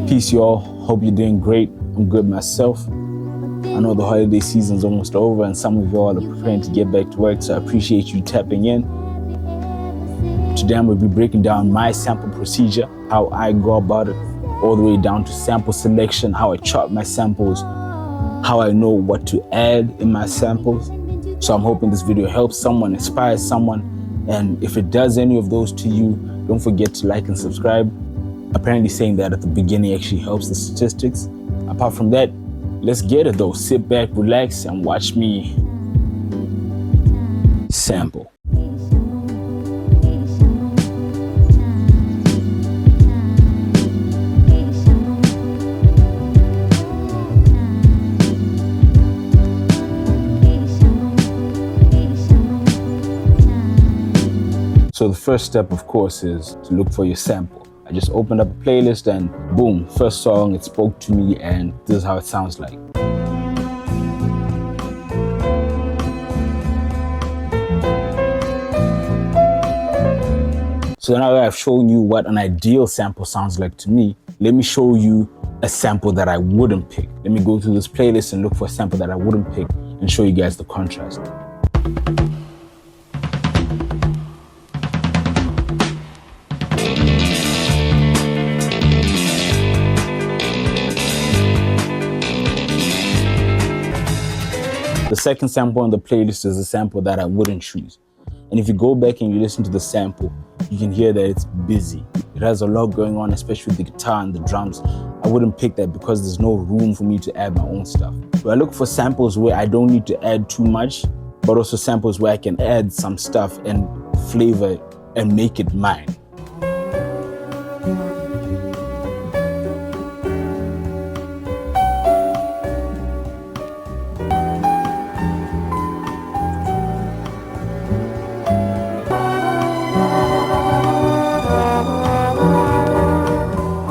Peace, y'all. Hope you're doing great. I'm good myself. I know the holiday season's almost over and some of y'all are preparing to get back to work, so I appreciate you tapping in. Today I'm going to be breaking down my sample procedure, how I go about it, all the way down to sample selection, how I chop my samples, how I know what to add in my samples. So I'm hoping this video helps someone, inspires someone, and if it does any of those to you, don't forget to like and subscribe. Apparently saying that at the beginning actually helps the statistics. Apart from that, let's get it though. Sit back, relax, and watch me sample. So the first step, of course, is to look for your sample. I just opened up a playlist and boom, first song, it spoke to me and this is how it sounds like. So now that I've shown you what an ideal sample sounds like to me, let me show you a sample that I wouldn't pick. Let me go through this playlist and look for a sample that I wouldn't pick and show you guys the contrast. The second sample on the playlist is a sample that I wouldn't choose. And if you go back and you listen to the sample, you can hear that it's busy. It has a lot going on, especially with the guitar and the drums. I wouldn't pick that because there's no room for me to add my own stuff. So I look for samples where I don't need to add too much, but also samples where I can add some stuff and flavor it and make it mine.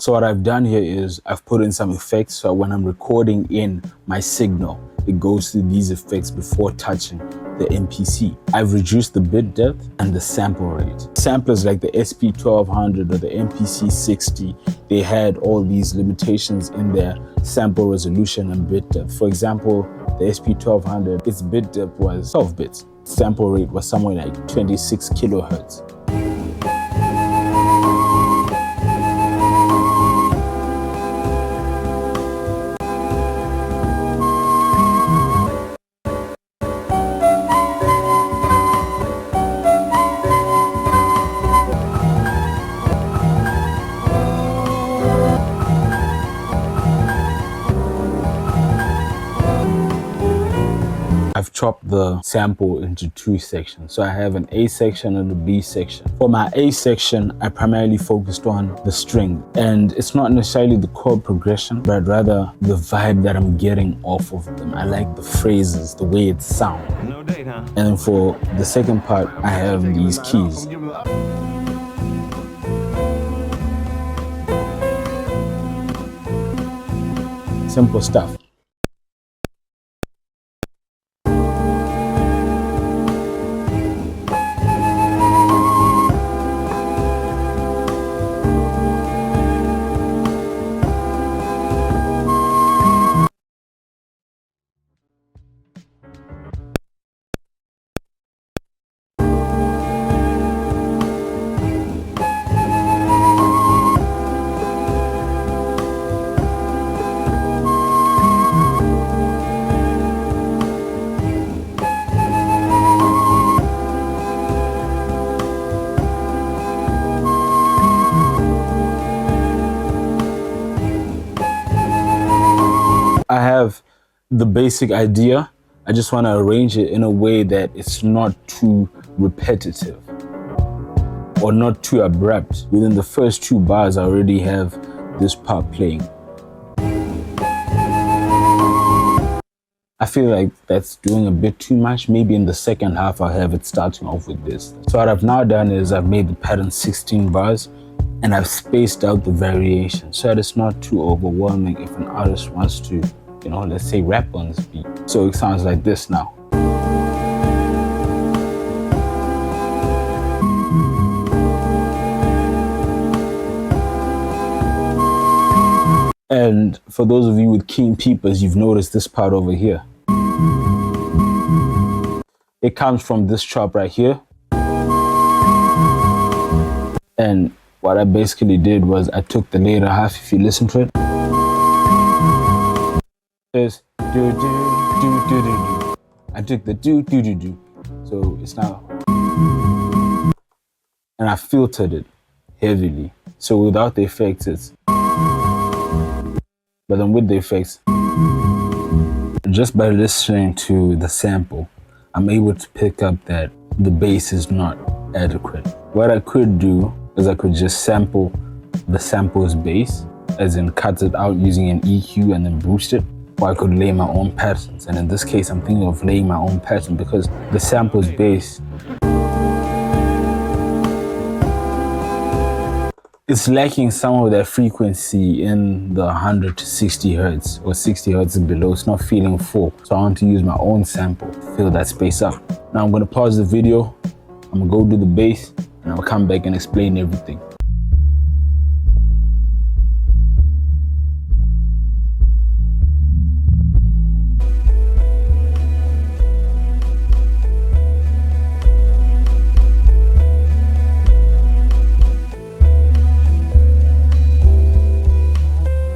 So what I've done here is I've put in some effects, so when I'm recording in my signal, it goes through these effects before touching the MPC. I've reduced the bit depth and the sample rate. Samplers like the SP1200 or the MPC 60, they had all these limitations in their sample resolution and bit depth. For example, the SP1200, its bit depth was 12 bits. Sample rate was somewhere like 26 kilohertz. I've chopped the sample into two sections. So I have an A section and a B section. For my A section, I primarily focused on the string. And it's not necessarily the chord progression, but rather the vibe that I'm getting off of them. I like the phrases, the way it sounds. No date, huh? And for the second part, I have these keys. Simple stuff. I have the basic idea. I just want to arrange it in a way that it's not too repetitive or not too abrupt. Within the first two bars, I already have this part playing. I feel like that's doing a bit too much. Maybe in the second half, I'll have it starting off with this. So what I've now done is I've made the pattern 16 bars and I've spaced out the variation so that it's not too overwhelming if an artist wants to, you know, let's say rap on this beat. So it sounds like this now. And for those of you with keen peepers, you've noticed this part over here. It comes from this chop right here. And what I basically did was I took the later half, if you listen to it. There's do do do do do do. I took the do do do do. So it's now, and I filtered it heavily. So without the effects, it's, but then with the effects, just by listening to the sample, I'm able to pick up that the bass is not adequate. What I could do is I could just sample the sample's bass, as in cut it out using an EQ and then boost it, or I could lay my own patterns. And in this case, I'm thinking of laying my own pattern because the sample's bass, it's lacking some of that frequency in the 100 to 60 hertz or 60 hertz and below. It's not feeling full. So I want to use my own sample to fill that space up. Now I'm going to pause the video. I'm going to go do the bass and I'll come back and explain everything.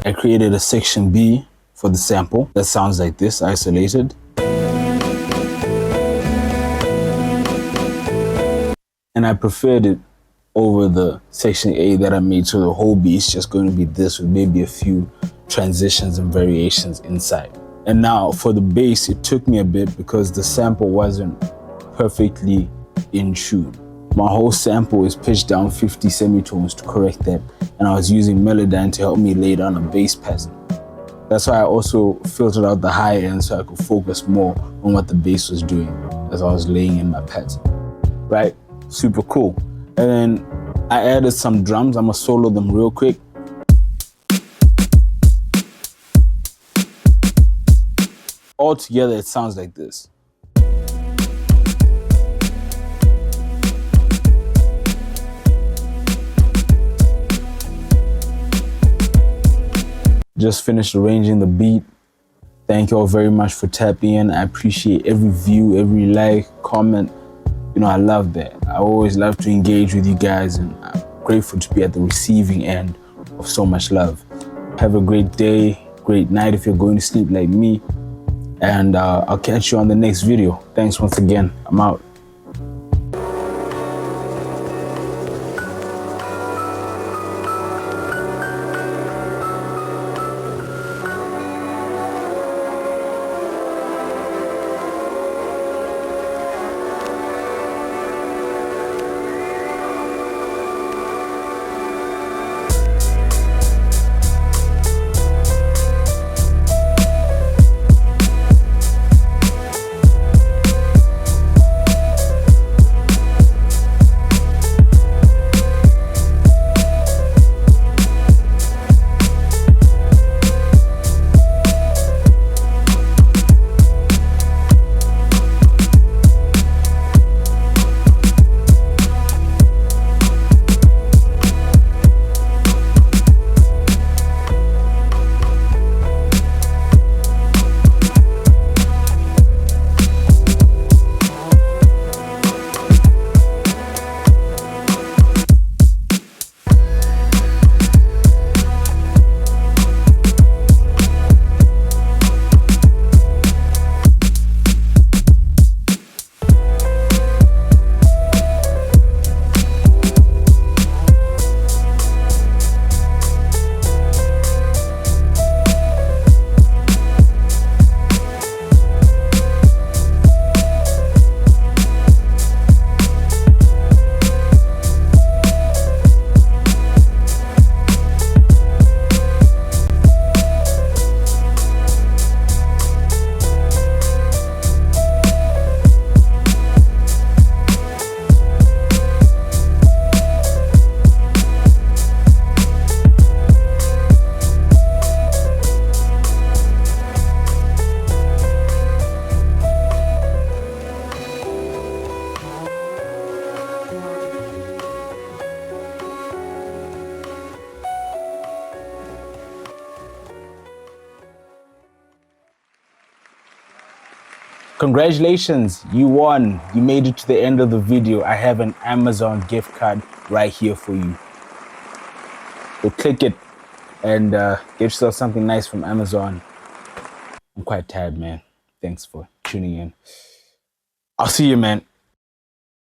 I created a section B for the sample that sounds like this, isolated. And I preferred it over the section A that I made, so the whole beat is just going to be this with maybe a few transitions and variations inside. And now for the bass, it took me a bit because the sample wasn't perfectly in tune. My whole sample is pitched down 50 semitones to correct that, and I was using Melodyne to help me lay down a bass pattern. That's why I also filtered out the high end so I could focus more on what the bass was doing as I was laying in my pattern. Right? Super cool. And then I added some drums. I'm gonna solo them real quick. All together, it sounds like this. Just finished arranging the beat. Thank you all very much for tapping in. I appreciate every view, every like, comment. You know, I love that. I always love to engage with you guys, and I'm grateful to be at the receiving end of so much love. Have a great day, great night if you're going to sleep like me. And I'll catch you on the next video. Thanks once again. I'm out. Congratulations, you won. You made it to the end of the video. I have an Amazon gift card right here for you. So click it and get yourself something nice from Amazon. I'm quite tired, man. Thanks for tuning in. I'll see you, man.